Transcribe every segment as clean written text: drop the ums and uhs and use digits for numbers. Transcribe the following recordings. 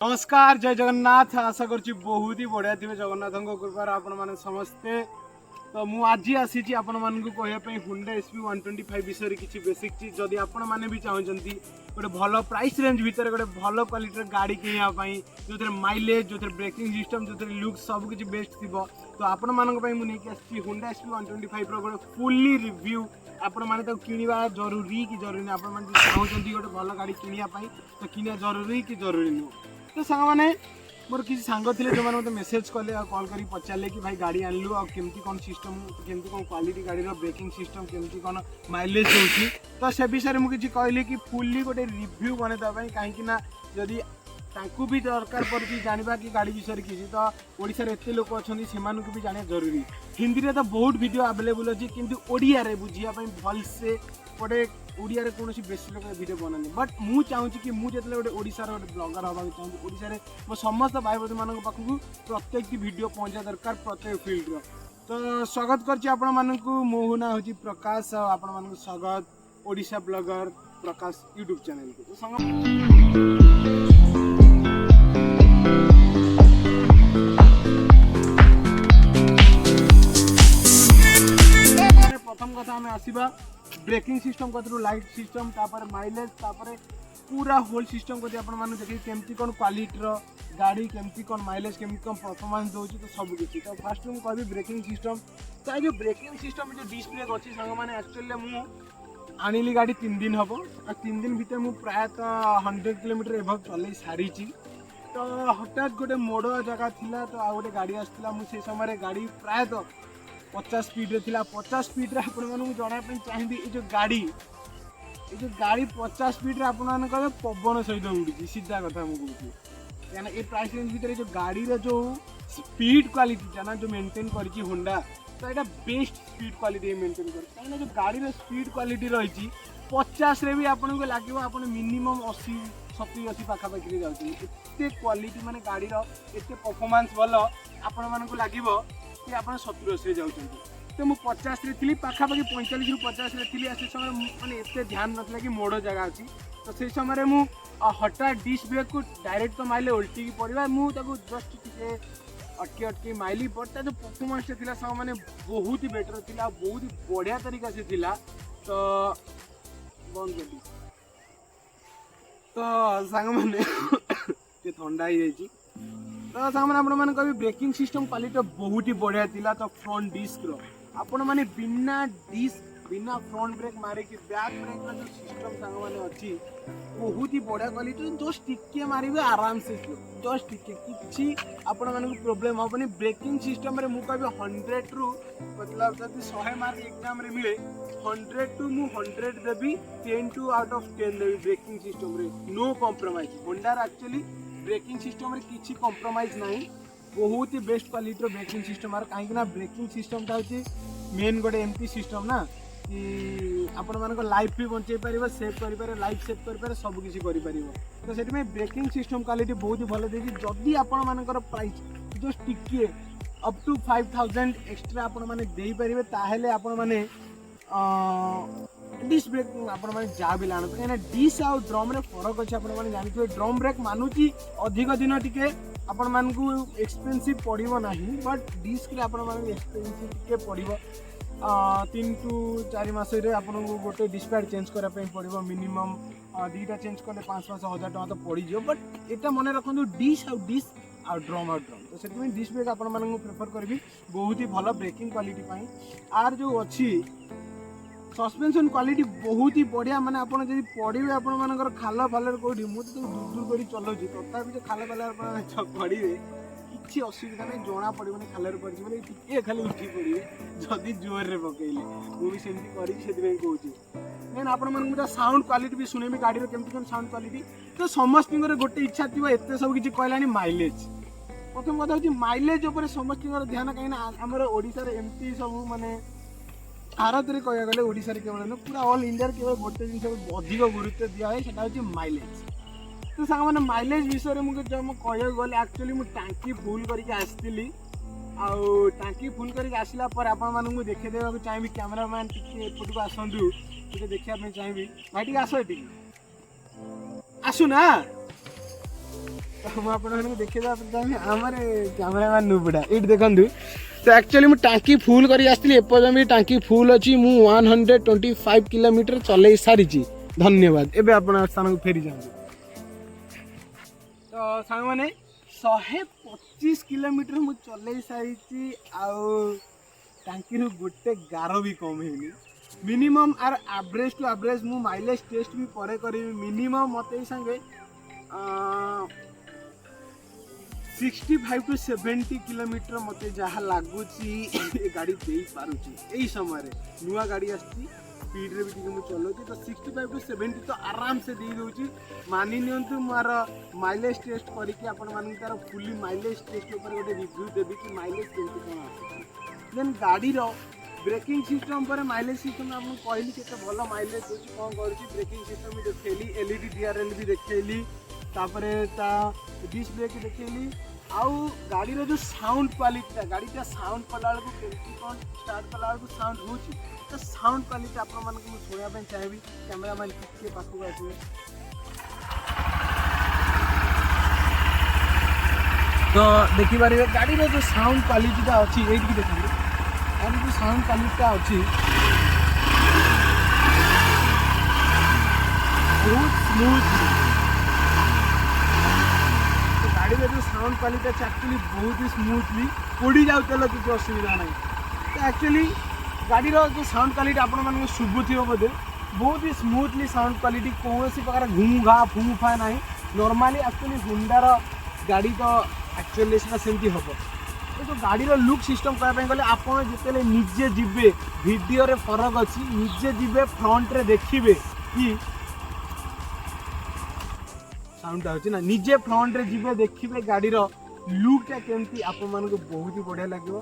नमस्कार जय जगन्नाथ आशा करुँच बहुत ही बढ़िया थे जगन्नाथ कृपार आपण मैंने समस्ते तो मुझे आज आसी आपण मानक कहवाई हुंडा SP 125 विषय किसी बेसिक चीज जदि आपण मैंने भी चाहते गोटे भल प्राइस रेंज भितर गोटे भल क्वालिटी गाड़ी किनापी जो माइलेज जो ब्रेकिंग सिस्टम जो लुक सब किसी बेस्ट थी तो आपण मानी मुझे हुंडा SP 125 गोटे फुल्ली रिव्यू आपण मैंने किणवा जरूरी कि जरूरी नहीं आप चाहते गोटे भल गाड़ी किनापी तो किना जरूरी कि जरूरी नुह तो सांग मैंने मोर किसी सांग थे जो मैंने मेसेज कले कॉल कर पचारे कि भाई गाड़ी आनलु आमती कौन सिस्टम केमती कौन क्वालिटी गाड़ी ब्रेकिंग सिस्टम केमती कौन माइलेज होती तो से विषय में मुझे कहली कि फुल्ली गोटे रिव्यू बनवाई कहीं जदि तांकु भी दरकार पड़ी जाना कि गाड़ी विषय किसी तो ओडिशा रे एते लोक अच्छा से भी जाना जरूरी हिंदी में तो बहुत वीडियो अवेलेबल अच्छी किंतु ओडिया रे बुझापी भलसे गोटे ओडिया रे कौन बेसी लोग वीडियो बनाने बट मुझे चाहूँगी कि मुझे गोटे ओडिशार गोटे ब्लॉगर हवा चाहूँगी ओडिशा रे मो समस्त भाई बंधु मान पाखक प्रत्येक वीडियो पहुँचा दरकार प्रत्येक फील्ड तो स्वागत करछि मो ना हूँ प्रकाश आपण मान स्वागत ओडिशा ब्लॉगर प्रकाश यूट्यूब चैनल को प्रथम कथा आम आसवा ब्रेकिंग सिस्टम कतरू लाइट सिस्टम तापर माइलेज तापर पूरा होल सिस्टम कति आपण माने देखि केमती कोन क्वालिटी रो गाड़ी केमती कोन माइलेज केमती कोन परफॉर्मेंस दोची तो सब किछि तो फर्स्ट में कहबी ब्रेकिंग सिस्टम तो जो ब्रेकिंग सिस्टम जो डिस्क ब्रेक अछि संग माने एक्चुअली मु आनिली गाड़ी 3 दिन हबो आ 3 दिन भीतर मु प्रायतः 100 किलोमीटर एभव चलै सारीची तो हठात गोटे मोड़ जगह थिला तो आ गोटे गाड़ी आसला मु से समय गाड़ी प्रायतः 50 स्पीड रे थिला 50 स्पीड रे आपण मानू जणा पे चाहिबी ए जो गाड़ी 50 स्पीड रे आपण मान कहबे पवन सहित उड़ी सीधा कथा मु कहूची यानी ए प्राइस रेंज भीतर जो गाड़ी रे जो स्पीड क्वालिटी जाना जो मेंटेन करची होंडा तो एटा बेस्ट स्पीड क्वालिटी मेंटेन कर काहे जो गाड़ी रे स्पीड क्वालिटी रही 50 रे भी आपण को लागिवो आपण मिनिमम 80 70 पाखा पाखी रे जाउची एते क्वालिटी माने गाड़ी रो एते परफॉर्मेंस भलो आपण मान को लागिवो कि आप 70-80 जाऊँ तो मुझे 50 रे थी पाखापाखि 45 रू 50 रे थी से समय मैंने एत ध्यान नाला कि मोड़ जगह अच्छी तो से समय मु हठात डिस्क ब्रेक को डायरेक्ट तो माइले उल्टी की पड़ा मुझे जस्ट टे अटकी अटकी माइली बट जो परफॉर्मेंस था सब मैंने बहुत ही बेटर थी बहुत ही बढ़िया तरीका से थिला तो बंद कर दी तो सांग मैंने ठंडा ही तो सामने आपण माने कभी ब्रेकिंग सिस्टम क्वालिटी बहुत ही बढ़िया थिला तो फ्रंट डिस्क रो आपण माने बिना डिस्क बिना फ्रंट ब्रेक मारे कि बैक ब्रेक रो जो सिस्टम सांग माने अछि बहुत ही बढ़िया क्वालिटी जस्ट टिके मारिबे आराम से जस्ट टिके किछि आपण माने को प्रॉब्लम होबनी ब्रेकिंग सिस्टम रे मु कहबे 100 रु मतलब जदी 100 मार्क एग्जाम रे मिले 100 टू मु 100 देबी 10 टू आउट ऑफ 10 देबी ब्रेकिंग सिस्टम रे no compromise Honda actually braking system रे किसी कॉम्प्रोमाइज नहीं बहुत ही बेस्ट क्वालिटी ब्रेकिंग सिस्टम आर कहीं ब्रेकिंग सिस्टम टा होची मेन गोटे एमती सिस्टम ना कि आपण मानक लाइफ भी बंचाई पारिबो सेव करि पारे लाइफ सेव करि पारे सब किसी करि पारिबो तो सेठी में ब्रेकिंग सिस्टम क्वालिटी बहुत ही भलो देछि जदी आपण मानकर प्राइस जो टिके अप टू 5000 एक्स्ट्रा आपण माने देई पारिबे ताहेले आपण माने डिस्क ब्रेक आपण माने जा भी लानो कहीं डिस्क आ ड्रम रे फरक अछि आपण माने जानिथिबे ड्रम ब्रेक मानुची अधिक दिन टिके आपण मान को एक्सपेंसिव पड़िबो नाही बट डिस्क रे आपण मान एक्सपेंसिव टिके पड़िबो 3 टू 4 मास रे आपण को गोटे डिस्क पैड चेंज करा पे पड़िबो मिनिमम दीटा चेंज करले 5-1000 टका तो पड़ी जियो बट एटा मने रखंदु डिस्क आ ड्रम तो से डिस्क ब्रेक आपण मान को प्रेफर करबी बहुत ही भलो ब्रेकिंग क्वालिटी पाई आर जो अछि सस्पेंशन क्वालिटी बहुत ही बढ़िया माने आपण जदी पड़िबे आपण मानकर खाल फालर कोठी मु तो दूर दूर करी चलौची तथापि जो खाल फालर आपण पड़िबे किछि असुविधा नै जोना पड़िबनी खालर पड़छि माने ए खाली उठी पड़िबे जदी जोर रे पकेइले मु भी सेमती करी सेति में कहूची मेन आपण मन मुटा साउंड क्वालिटी भी सुनेबी गाड़ी रो केमती कोन साउंड क्वालिटी तो समस्त गोटे इच्छा थिबो एते सब किछि कहलानी माइलेज प्रथम कथा होची माइलेज ऊपर समस्त ध्यान कहीं हमर ओडिसा रे एमती सब माने भारत में कह गले ओडिशा रे केवल पूरा ऑल इंडिया केवल गोटे जिन अधिक गुरुत्व दिया है सेटा होची माइलेज तो सांग माने माइलेज विषय रे मुझे जब कह गले एक्चुअली मु टांकी फुल करके आसतिली आउ टांकी फुल करके आसला पर आपण मानू देखे देबा चाहिए कैमरामैन टिके एपट को आसंतु टिके देखिया पे चाहिए भाई टिके आसो टिके आसु ना तो मुझे आपको देखा आमर कैमेरामैन नुबड़ा ये देखु तो एक्चुअली मुझे टांकी फुल कर एपर्तन भी टांकी फुल अच्छी मुझे 125 किलोमीटर चल सारी धन्यवाद एवं आप स्थान को फेरी जाऊँ तो सांग मैंने 125 किलोमीटर मुझे चल सारी टांकी गोटे गार भी कम है minimum or average to average मु माइलेज टेस्ट भी परे करी मिनिमम मत संगे 65 टू 70 किलोमीटर मत जहाँ लगुच गाड़ी दे पारुची यही समय नुआ गाड़ी आसी स्पीड रे भी मुझे चलाऊँ तो 65 टू 70 तो आराम से दे दूँ मानि नियंतु मोर माइलेज टेस्ट करके आपण मान तार फुली माइलेज टेस्ट ऊपर गोटे रिव्यू देवी कि माइलेज केमती कौन आस देन गाड़ी ब्रेकिंग सिस्टम पर माइलेज सिस्टम आपको कहली के भल माइलेज दूसरी कौन कर ब्रेकिंग सिस्टम भी देखली एलईडी डीआरएल भी देखली डिस्क ब्रेक देखली आउ गाड़ी जो साउंड क्वालिटी गाड़ीटा साउंड कला केमती कौन स्टार्ट कला साउंड हो तो साउंड क्वालिटी आप शुणापी चाहिए कैमेरामैन टे पाखक आसवे तो देखिपारे गाड़ी जो साउंड क्वालिटीटा अच्छी ये देखिए गाड़ी जो साउंड क्वालिटीटा अच्छी बहुत स्मूथ तो गाड़ी जो साउंड क्वालिटी एक्चुअली बहुत ही स्मूथली उड़ी जाऊ किसी असुविधा ना तो एक्चुअली गाड़ी जो साउंड क्वालिटी आपण शुभुथ बोधे बहुत ही स्मूथली साउंड क्वालिटी कौन प्रकार घूम घा फुम फा ना नॉर्मली एक्चुअली हुंडार गाड़ी तो एक्चुअली सेमती हम तो गाड़ी लुक सिस्टम कहवाई गले आप जिते निजे जीवे वीडियो रे फरक अच्छी निजे जीवे फ्रंट रे देखिए कि साउंड होची ना निजे फ्रंट रे जीवे देखिए गाड़ी लुकटा केमती आप बहुत ही बढ़िया लगे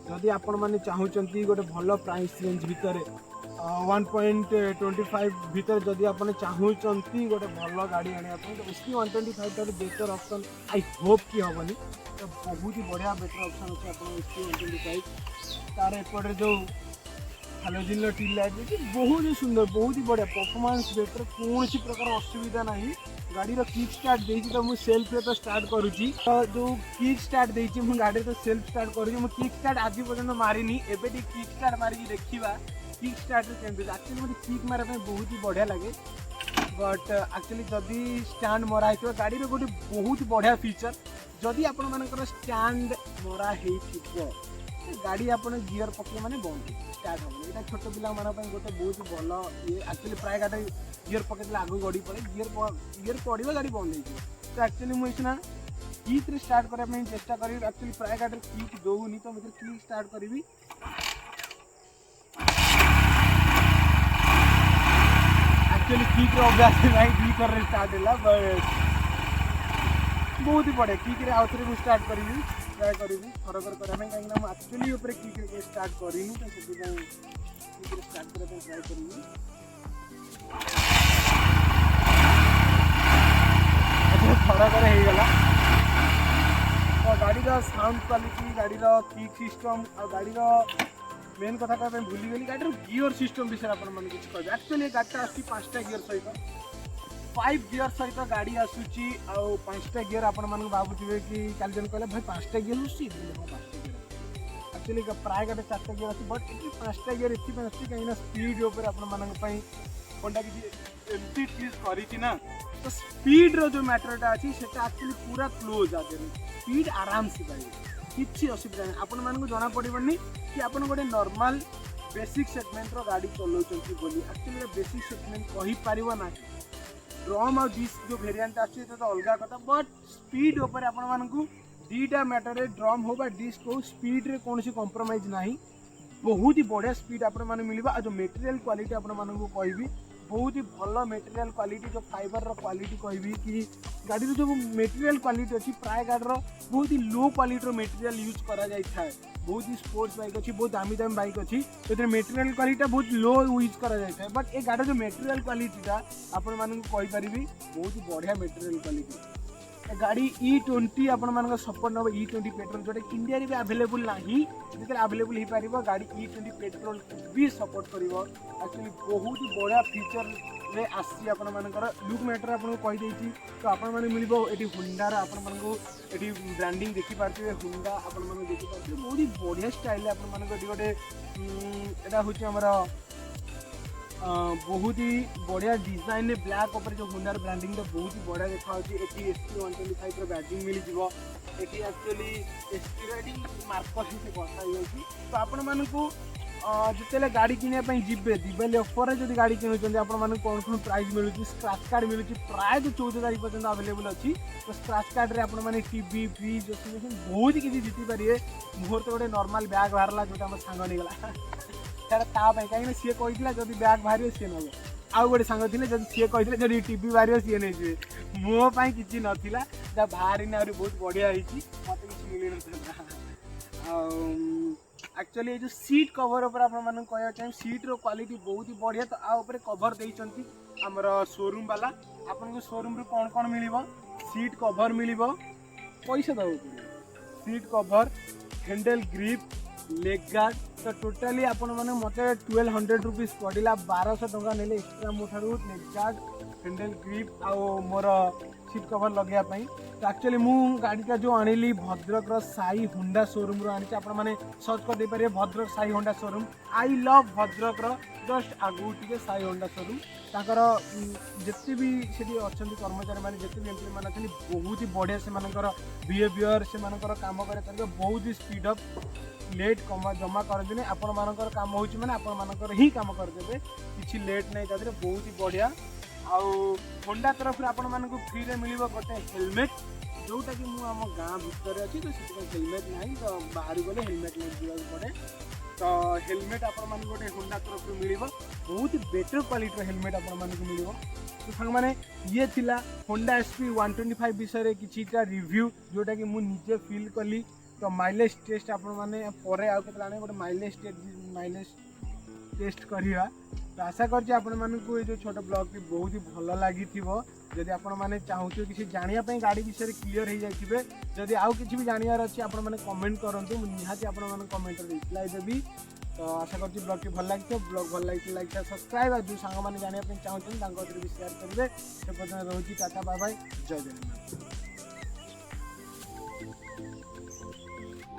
जदि आपण मैंने चाहूँगी गोटे भल प्राइस रेंज भितर 1.25 भितर जदि आप चाहूँगी गोटे भल गाड़ी आने तो उसकी 125 time better option I hope कि हेनी तो बहुत ही बढ़िया बेटर ऑप्शन अच्छे आप 125 तार एपटे जो हालोजिन टी लाइट बहुत ही सुंदर बहुत ही बढ़िया परफॉर्मेंस बेटर कौन सी प्रकार असुविधा नहीं गाड़ी किक स्टार्ट देती तो मुझे सेल्फ तो स्टार्ट करुँची तो जो किक स्टार्ट देती मुझे गाड़ी तो सेल्फ स्टार्ट करुँची मुझे किक स्टार्ट आज पर्यटन मारिनी एबे किक स्टार्ट मारिकी देखा किक स्टार्ट केमती एक्चुअली मुझे किक मारे बहुत ही बढ़िया लगे बट एक्चुअली जदि स्टैंड मरा हो गाड़ी में गोटे बहुत बढ़िया फीचर जदि आपण मानकर स्टैंड मरा हो गाड़ी आप गियर पकड़े मैंने बंद स्टार्ट हम यहाँ छोट पाई गोटे बहुत भल ये एक्चुअली प्राय गाड़ी गियर पकड़े आगे गड़ी पड़े गियर पड़ो गाड़ी बंद हो तो एक्चुअली मुझे ना किक रे स्टार्ट करने चेष्टा करी एक्चुअली प्राय गाड़ी किक दौनी तो मुझे किक स्टार्ट करी एक्चुअली किक अभ्यास नहीं दुई थर स्टार्ट है बट बहुत ही बढ़िया किक रे आउ थे स्टार्ट करी ट्राए करी थरकर करने कहीं एक्चुअली ऊपर किक रे स्टार्ट करी तो से किक रे स्टार्ट करने ट्राए करी थरकर हो गला तो गाड़ी साउंड क्वालिटी गाड़ी किक सिस्टम और गाड़ी मेन कथा कहते भूली गली गाड़ी गियर सिस्टम विषय आपने कह एक्चुअली गाड़ी आसी 5टा गियर सहित 5 गियर सहित गाड़ी आसूची आउ 5टा गियर आपण मानक भाबुथिबे कि काल जन कहले भाई 5टा गियर आसी 5टा गियर एक्चुअली प्राय गाड़ी 4टा गियर आसी बट ये 5टा गियर इति आसी कहीं स्पीड ऊपर आपण मानक पई कोनटा कि एमटी चीज करी ना तो स्पीड रो जो मैटरटा अछि सेटा एक्चुअली पूरा क्लोज आ जाय स्पीड आराम से पाइबे किसी असुविधा नहीं आपण मानक जना पड़बनी कि आपण गोटे नॉर्मल बेसिक सेगमेंट रो गाड़ी चलाउछंती बोली एक्चुअली बेसिक सेगमेंट कहि पारिबो ना ड्रम और डिस्क जो वेरिएंट आछि तो अलग कथा बट स्पीड ऊपर आपण मानक दीटा मैटर रे ड्रम हो बा डिस्क हो स्पीड रे कोनसी कंप्रोमाइज नाही बहुत ही बढ़िया स्पीड आपण माने मिलबा जो मटेरियल क्वालिटी आपण मानक कहबी बहुत ही भल मटेरियल क्वालिटी जो फाइबर क्वालिटी कहबी कि गाड़ी जो मटेरियल क्वालिटी अच्छी प्राय गाड़ी बहुत ही लो क्वालिटी मटेरियल यूज करा जाय थाए बहुत ही स्पोर्ट्स बाइक अच्छी बहुत दामी दामी बाइक अच्छी तो मटेरियल क्वालिटी बहुत लो यूज करा जाय थाए बट ये गाड़ी जो मटेरियल क्वालिटीटा आपण मानक कहि परिबी बहुत ही बढ़िया मटेरियल क्वालिटी गाड़ी E20 आपण मानक सपोर्ट नब E20 पेट्रोल जोटा इंडिया रे भी अवेलेबल नाही जेते अवेलेबल हो पारिबो गाड़ी E20 पेट्रोल भी सपोर्ट करिवो एक्चुअली बहुत ही बढ़िया फीचर रे आसी आपण मानकर लुक मैटर आपको कहीदेची तो आपण माने मिलिबो एटी हुंडार आपण मानको एटी ब्रांडिंग देखि पार्थिबे हुंडा आपण माने देखि पार्थिबे बहुत ही बढ़िया स्टाइल आपण मानको एटी गोटे एटा होची हमर बहुत ही बढ़िया डिजाइन ब्लैक ऊपर जो हुंडार ब्रांडिंग तो बहुत ही बढ़िया देखा होची एटी ST125 रो बैजिंग मिली जिवो eighty actually ST rating marker से बसा होची तो आपण मानको जिते गाड़ी किनापी जीवे दिवाली ऑफर जो गाड़ी किणुच्च कौन कौन प्राइज मिलूँ स्क्रैच कार्ड मिलूँ प्राय 14 तारीख पर्यटन अवेलेबल अच्छी तो स्क्रैच कार्ड रे आपने टीवी फ्रिज वाशिंग मशीन बहुत किसी जीति पारे मोर तो गोटे नॉर्मल बैग बाहर जो सांग नहीं गला तापाई कहीं सी कही जब बैग बाहर सी नब आउ गोटे सांग थे जब सी कही जब टीवी बाहर सी नहीं जी मोपाई किसी नाला जब बाहर बहुत बढ़िया मत कि मिल ना एक्चुअली ये जो सीट कवर ऊपर आपको कहना चाहिए सीट रो क्वालिटी बहुत ही बढ़िया तो आ ऊपर कवर देइचंती हमर शोरूम वाला आपन शोरूम रे कौन कौन मिलिबो सीट कवर मिलिबो पैसा दबो seat cover handle grip leg guard तो टोटाली आपण माने मते 1200 रुपीस पड़िला 1200 टका नेले एक्स्ट्रा मोठारू लेग गार्ड हैंडल ग्रिप आ मोर सीट कवर लगे तो एक्चुअली मु गाड़ीटा जो आनिली भद्रक साई होंडा शोरूम रो आनी आपण माने सर्च कर दे पारे Bhadrak Sai Honda showroom I love Bhadrak just आगु टिके साई होंडा शोरूम ताकर जिते भी सेठी अछंती कर्मचारी माने जिते भी एम्प्लॉय माने अछंती बहुत ही बढ़िया से मानकर बिहेवियर से मानकर काम करे तरीका बहुत ही स्पीड अप लेट कम जमा कर देने आपण मानकर काम होची माने आपण मानकर ही काम कर देबे किछि लेट नै तादरे बहुत ही बढ़िया आउ होंडा तरफ आपण मानक फ्री रे मिलिबो गोटे हेलमेट जोटा कि मु आम गाँ भितर अच्छी तो हेलमेट ना तो बाहर गले हेलमेट नहीं जावाक पड़े तो हेलमेट आपण मानक गोटे होंडा तरफ मिलिबो बहुत ही बेटर क्वालिटी हेलमेट आपण मानक मिलिबो तो सांग माने ये थिला होंडा SP 125 विषय किछिटा रिव्यू जोटा कि मु निजे फील कली तो माइलेज टेस्ट आपण माने परे आ केतला गोटे माइलेज टेस्ट करिया तो आशा करछि आपण मानकु जो छोट ब्लॉग भी बहुत ही भल लगी जदि आपण माने चाहूछो किसी जानिया पई गाड़ी विषय क्लियर हो जाइथिबे जदि आउ किछि भी जानियार अछि आपण माने कमेंट करंतु मु निहाती आपण माने कमेंट रे रिप्लाई देबी तो आशा करछि ब्लॉग के भल लागितो ब्लॉग भल लागितो लाइक सब्सक्राइब आ जो सांग माने जानिया पई चाहूछन तांको भी शेयर करबे से पदन रहउछि टाटा बाय बाय जय जगन्नाथ।